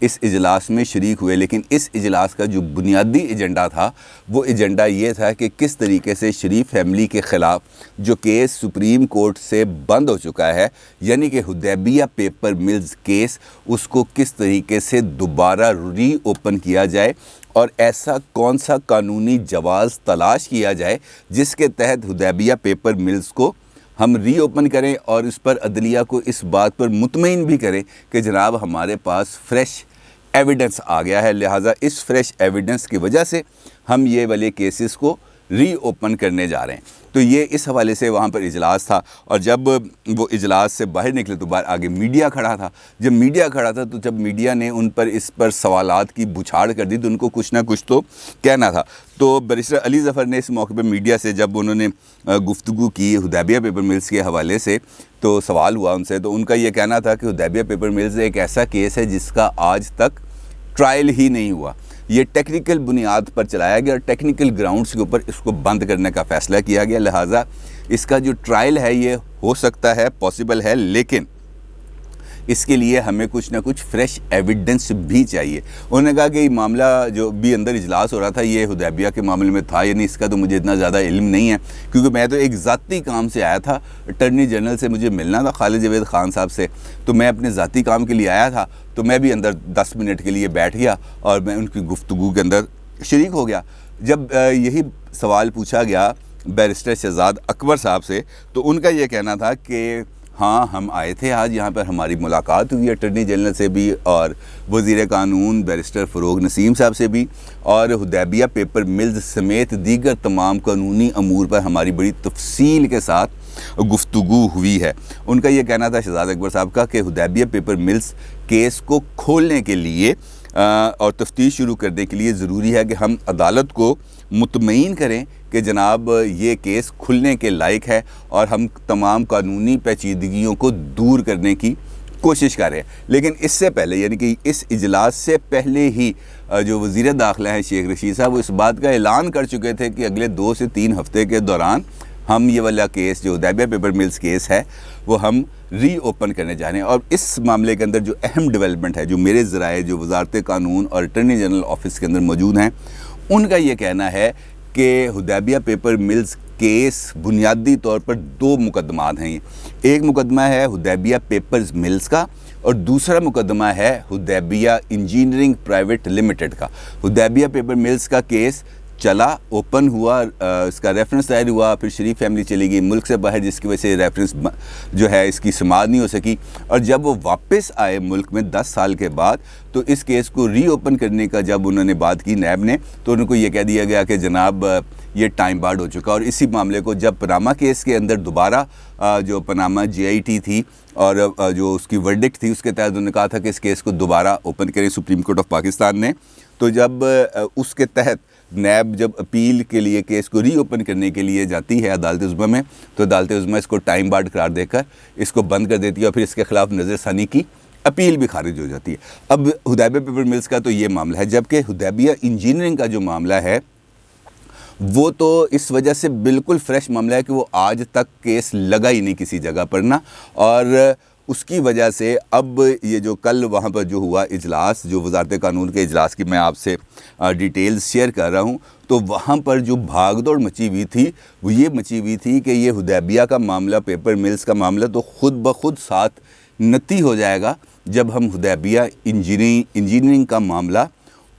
اس اجلاس میں شریک ہوئے، لیکن اس اجلاس کا جو بنیادی ایجنڈا تھا وہ ایجنڈا یہ تھا کہ کس طریقے سے شریف فیملی کے خلاف جو کیس سپریم کورٹ سے بند ہو چکا ہے، یعنی کہ حدیبیہ پیپر ملز کیس، اس کو کس طریقے سے دوبارہ ری اوپن کیا جائے اور ایسا کون سا قانونی جواز تلاش کیا جائے جس کے تحت حدیبیہ پیپر ملز کو ہم ری اوپن کریں اور اس پر عدلیہ کو اس بات پر مطمئن بھی کریں کہ جناب ہمارے پاس فریش ایویڈنس آ گیا ہے، لہٰذا اس فریش ایویڈنس کی وجہ سے ہم یہ والے کیسز کو ری اوپن کرنے جا رہے ہیں۔ تو یہ اس حوالے سے وہاں پر اجلاس تھا، اور جب وہ اجلاس سے باہر نکلے تو باہر آگے میڈیا کھڑا تھا۔ جب میڈیا کھڑا تھا تو جب میڈیا نے ان پر اس پر سوالات کی بچھاڑ کر دی تو ان کو کچھ نہ کچھ تو کہنا تھا۔ تو بیرسٹر علی ظفر نے اس موقع پہ میڈیا سے جب انہوں نے گفتگو کی حدیبیہ پیپر ملز کے حوالے سے، تو سوال ہوا ان سے، تو ان کا یہ کہنا تھا کہ حدیبیہ پیپر ملز ایک ایسا کیس ہے جس کا آج تک ٹرائل ہی نہیں ہوا، یہ ٹیکنیکل بنیاد پر چلایا گیا اور ٹیکنیکل گراؤنڈز کے اوپر اس کو بند کرنے کا فیصلہ کیا گیا، لہٰذا اس کا جو ٹرائل ہے یہ ہو سکتا ہے، پاسبل ہے، لیکن اس کے لیے ہمیں کچھ نہ کچھ فریش ایویڈنس بھی چاہیے۔ انہوں نے کہا کہ یہ معاملہ جو بھی اندر اجلاس ہو رہا تھا یہ حدیبیہ کے معاملے میں تھا، یعنی اس کا تو مجھے اتنا زیادہ علم نہیں ہے، کیونکہ میں تو ایک ذاتی کام سے آیا تھا، اٹرنی جنرل سے مجھے ملنا تھا، خالد جاوید خان صاحب سے، تو میں اپنے ذاتی کام کے لیے آیا تھا، تو میں بھی اندر 10 منٹ کے لیے بیٹھ گیا اور میں ان کی گفتگو کے اندر شریک ہو گیا۔ جب یہی سوال پوچھا گیا بیرسٹر شہزاد اکبر صاحب سے، تو ان کا یہ کہنا تھا کہ ہاں ہم آئے تھے آج یہاں پر، ہماری ملاقات ہوئی اٹرنی جنرل سے بھی اور وزیر قانون بیرسٹر فروغ نسیم صاحب سے بھی، اور حدیبیہ پیپر ملز سمیت دیگر تمام قانونی امور پر ہماری بڑی تفصیل کے ساتھ گفتگو ہوئی ہے۔ ان کا یہ کہنا تھا شہزاد اکبر صاحب کا کہ حدیبیہ پیپر ملز کیس کو کھولنے کے لیے اور تفتیش شروع کرنے کے لیے ضروری ہے کہ ہم عدالت کو مطمئن کریں کہ جناب یہ کیس کھلنے کے لائق ہے اور ہم تمام قانونی پیچیدگیوں کو دور کرنے کی کوشش کر رہے ہیں۔ لیکن اس سے پہلے، یعنی کہ اس اجلاس سے پہلے ہی جو وزیر داخلہ ہیں شیخ رشید صاحب، وہ اس بات کا اعلان کر چکے تھے کہ اگلے 2 سے 3 ہفتے کے دوران ہم یہ والا کیس جو حدیبیہ پیپر ملز کیس ہے وہ ہم ری اوپن کرنے جا رہے ہیں۔ اور اس معاملے کے اندر جو اہم ڈیولپمنٹ ہے، جو میرے ذرائع جو وزارت قانون اور اٹرنی جنرل آفس کے اندر موجود ہیں، ان کا یہ کہنا ہے کہ حدیبیہ پیپر ملز کیس بنیادی طور پر 2 مقدمات ہیں۔ ایک مقدمہ ہے حدیبیہ پیپرز ملز کا اور دوسرا مقدمہ ہے حدیبیہ انجینئرنگ پرائیویٹ لمیٹڈ کا۔ حدیبیہ پیپر ملز کا کیس چلا، اوپن ہوا، اس کا ریفرنس دائر ہوا، پھر شریف فیملی چلی گئی ملک سے باہر، جس کی وجہ سے ریفرنس جو ہے اس کی سماعت نہیں ہو سکی، اور جب وہ واپس آئے ملک میں 10 سال کے بعد تو اس کیس کو ری اوپن کرنے کا جب انہوں نے بات کی نیب نے، تو ان کو یہ کہہ دیا گیا کہ جناب یہ ٹائم بارڈ ہو چکا۔ اور اسی معاملے کو جب پاناما کیس کے اندر دوبارہ جو پاناما GIT تھی اور جو اس کی ورڈکٹ تھی، اس کے تحت انہوں نے کہا تھا کہ اس کیس کو دوبارہ اوپن کریں سپریم کورٹ آف پاکستان نے، تو جب اس کے تحت نیب جب اپیل کے لیے کیس کو ری اوپن کرنے کے لیے جاتی ہے عدالت عظمیٰ میں، تو عدالت عظمیٰ اس کو ٹائم بارڈ قرار دے کر اس کو بند کر دیتی ہے اور پھر اس کے خلاف نظر ثانی کی اپیل بھی خارج ہو جاتی ہے۔ اب حدیبیہ پیپر ملز کا تو یہ معاملہ ہے، جبکہ حدیبیہ انجینئرنگ کا جو معاملہ ہے وہ تو اس وجہ سے بالکل فریش معاملہ ہے کہ وہ آج تک کیس لگا ہی نہیں کسی جگہ پر نا، اور اس کی وجہ سے اب یہ جو کل وہاں پر جو ہوا اجلاس، جو وزارت قانون کے اجلاس کی میں آپ سے ڈیٹیلز شیئر کر رہا ہوں، تو وہاں پر جو بھاگ دوڑ مچی ہوئی تھی وہ یہ مچی ہوئی تھی کہ یہ حدیبیہ کا معاملہ، پیپر ملز کا معاملہ تو خود بخود ساتھ نتی ہو جائے گا جب ہم حدیبیہ انجینئرنگ کا معاملہ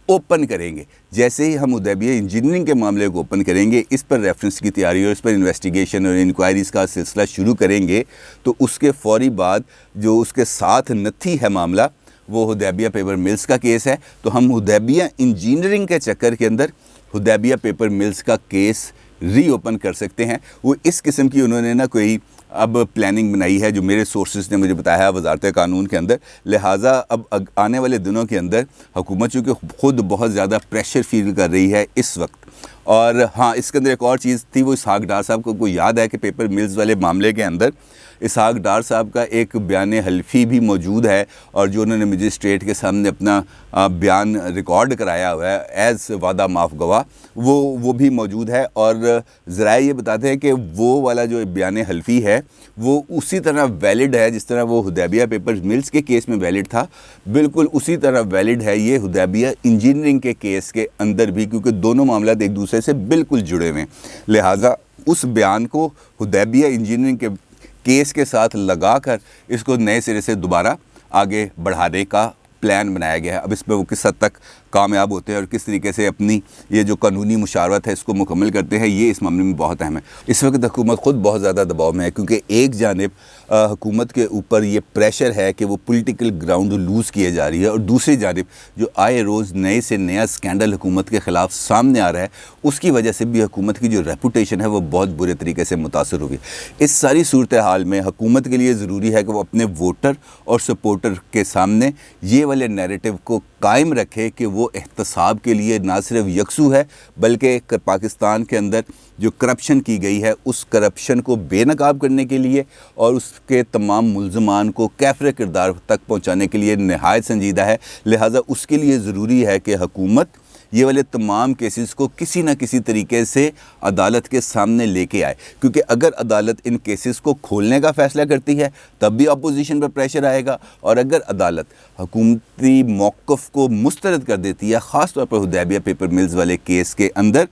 اوپن کریں گے۔ جیسے ہی ہم حدیبیہ انجینئرنگ کے معاملے کو اوپن کریں گے، اس پر ریفرنس کی تیاری اور اس پر انویسٹیگیشن اور انکوائریز کا سلسلہ شروع کریں گے، تو اس کے فوری بعد جو اس کے ساتھ نتھی ہے معاملہ وہ حدیبیہ پیپر ملز کا کیس ہے، تو ہم حدیبیہ انجینئرنگ کے چکر کے اندر حدیبیہ پیپر ملز کا کیس ری اوپن کر سکتے ہیں۔ وہ اس قسم کی انہوں نے کوئی اب پلاننگ بنائی ہے جو میرے سورسز نے مجھے بتایا ہے وزارت قانون کے اندر، لہٰذا اب آنے والے دنوں کے اندر حکومت چونکہ خود بہت زیادہ پریشر فیل کر رہی ہے اس وقت۔ اور ہاں، اس کے اندر ایک اور چیز تھی، وہ اسحاق ڈار صاحب کو یاد ہے کہ پیپر ملز والے معاملے کے اندر اسحاق ڈار صاحب کا ایک بیان حلفی بھی موجود ہے، اور جو انہوں نے مجسٹریٹ کے سامنے اپنا بیان ریکارڈ کرایا ہوا ہے ایز وعدہ معاف گواہ، وہ بھی موجود ہے، اور ذرائع یہ بتاتے ہیں کہ وہ والا جو بیان حلفی ہے وہ اسی طرح ویلڈ ہے جس طرح وہ حدیبیہ پیپرز ملز کے کیس میں ویلڈ تھا، بالکل اسی طرح ویلڈ ہے یہ حدیبیہ انجینئرنگ کے کیس کے اندر بھی، کیونکہ دونوں معاملات ایک دوسرے سے بالکل جڑے ہوئے ہیں۔ لہٰذا اس بیان کو حدیبیہ انجینئرنگ کے کیس کے ساتھ لگا کر اس کو نئے سرے سے دوبارہ آگے بڑھانے کا پلان بنایا گیا ہے۔ اب اس پہ وہ کس حد تک کامیاب ہوتے ہیں اور کس طریقے سے اپنی یہ جو قانونی مشاورت ہے اس کو مکمل کرتے ہیں، یہ اس معاملے میں بہت اہم ہے۔ اس وقت حکومت خود بہت زیادہ دباؤ میں ہے، کیونکہ ایک جانب حکومت کے اوپر یہ پریشر ہے کہ وہ پولیٹیکل گراؤنڈ لوز کیے جا رہی ہے، اور دوسری جانب جو آئے روز نئے سے نیا سکینڈل حکومت کے خلاف سامنے آ رہا ہے، اس کی وجہ سے بھی حکومت کی جو ریپوٹیشن ہے وہ بہت برے طریقے سے متاثر ہوئی۔ اس ساری صورتحال میں حکومت کے لیے ضروری ہے کہ وہ اپنے ووٹر اور سپورٹر کے سامنے یہ والے نیریٹو کو قائم رکھے کہ وہ احتساب کے لیے نہ صرف یکسو ہے، بلکہ پاکستان کے اندر جو کرپشن کی گئی ہے اس کرپشن کو بے نقاب کرنے کے لیے اور اس کے تمام ملزمان کو کیفر کردار تک پہنچانے کے لیے نہایت سنجیدہ ہے۔ لہٰذا اس کے لیے ضروری ہے کہ حکومت یہ والے تمام کیسز کو کسی نہ کسی طریقے سے عدالت کے سامنے لے کے آئے، کیونکہ اگر عدالت ان کیسز کو کھولنے کا فیصلہ کرتی ہے تب بھی اپوزیشن پر پریشر آئے گا، اور اگر عدالت حکومتی موقف کو مسترد کر دیتی ہے، خاص طور پر حدیبیہ پیپر ملز والے کیس کے اندر،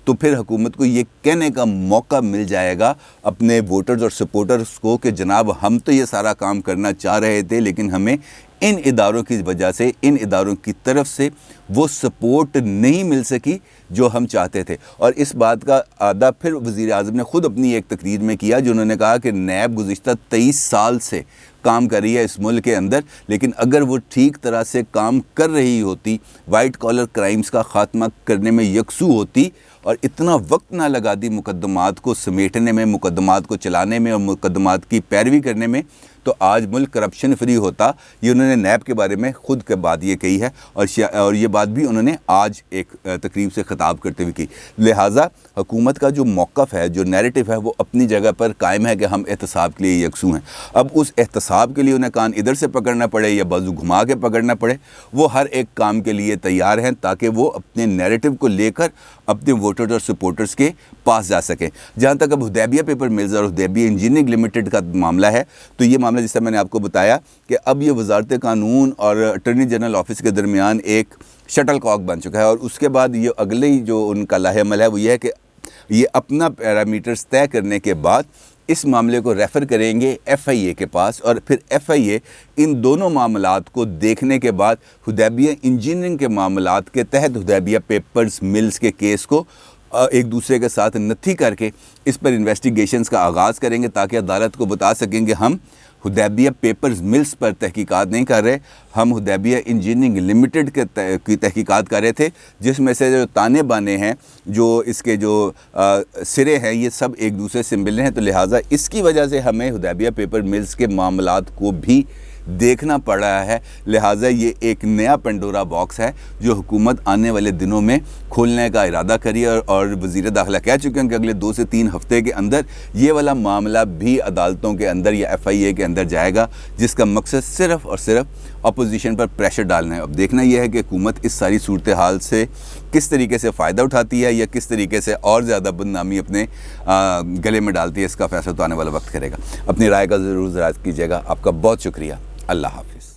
تو پھر حکومت کو یہ کہنے کا موقع مل جائے گا اپنے ووٹرز اور سپورٹرز کو کہ جناب ہم تو یہ سارا کام کرنا چاہ رہے تھے، لیکن ہمیں ان اداروں کی وجہ سے، ان اداروں کی طرف سے وہ سپورٹ نہیں مل سکی جو ہم چاہتے تھے۔ اور اس بات کا اعادہ پھر وزیر اعظم نے خود اپنی ایک تقریر میں کیا، جو انہوں نے کہا کہ نیب گزشتہ 23 سال سے کام کر رہی ہے اس ملک کے اندر، لیکن اگر وہ ٹھیک طرح سے کام کر رہی ہوتی، وائٹ کالر کرائمز کا خاتمہ کرنے میں یکسو ہوتی اور اتنا وقت نہ لگاتی مقدمات کو سمیٹنے میں، مقدمات کو چلانے میں اور مقدمات کی پیروی کرنے میں، تو آج ملک کرپشن فری ہوتا۔ یہ انہوں نے نیب کے بارے میں خود کے بات یہ کہی ہے، اور یہ بات بھی انہوں نے آج ایک تقریب سے خطاب کرتے ہوئے کی۔ لہٰذا حکومت کا جو موقف ہے، جو نیریٹو ہے، وہ اپنی جگہ پر قائم ہے کہ ہم احتساب کے لیے یکسو ہیں۔ اب اس احتساب کے لیے انہیں کان ادھر سے پکڑنا پڑے یا بازو گھما کے پکڑنا پڑے، وہ ہر ایک کام کے لیے تیار ہیں تاکہ وہ اپنے نیریٹو کو لے کر اپنے ووٹرز اور سپورٹرز کے پاس جا سکیں۔ جہاں تک اب حدیبیہ پیپر ملز اور حدیبیہ انجینئرنگ لمیٹڈ کا معاملہ ہے، تو یہ معاملہ جس سے میں نے آپ کو بتایا کہ اب یہ وزارت قانون اور اٹارنی جنرل آفس کے درمیان ایک شٹل کاک بن چکا ہے، اور اس کے بعد یہ اگلے جو ان کا لاہ عمل ہے وہ یہ ہے کہ یہ اپنا پیرامیٹرز طے کرنے کے بعد اس معاملے کو ریفر کریں گے ایف آئی اے کے پاس، اور پھر ایف آئی اے ان دونوں معاملات کو دیکھنے کے بعد حدیبیہ انجینئرنگ کے معاملات کے تحت حدیبیہ پیپرز ملز کے کیس کو ایک دوسرے کے ساتھ نتھی کر کے اس پر انویسٹیگیشنز کا آغاز کریں گے، تاکہ عدالت کو بتا سکیں کہ ہم حدیبیہ پیپرز ملز پر تحقیقات نہیں کر رہے، ہم حدیبیہ انجینئرنگ لمیٹڈ کی تحقیقات کر رہے تھے، جس میں سے جو تانے بانے ہیں، جو اس کے جو سرے ہیں، یہ سب ایک دوسرے سے مل رہے ہیں۔ تو لہٰذا اس کی وجہ سے ہمیں حدیبیہ پیپر ملز کے معاملات کو بھی دیکھنا پڑ رہا ہے۔ لہٰذا یہ ایک نیا پنڈورا باکس ہے جو حکومت آنے والے دنوں میں کھولنے کا ارادہ کری، اور وزیر داخلہ کہہ چکے ہیں کہ اگلے 2 سے 3 ہفتے کے اندر یہ والا معاملہ بھی عدالتوں کے اندر یا ایف آئی اے کے اندر جائے گا، جس کا مقصد صرف اور صرف اپوزیشن پر پریشر ڈالنا ہے۔ اب دیکھنا یہ ہے کہ حکومت اس ساری صورتحال سے کس طریقے سے فائدہ اٹھاتی ہے یا کس طریقے سے اور زیادہ بدنامی اپنے گلے میں ڈالتی ہے، اس کا فیصلہ تو آنے والا وقت کرے گا۔ اپنی رائے کا ضرور زراعت کیجیے گا۔ آپ کا بہت شکریہ۔ اللہ حافظ۔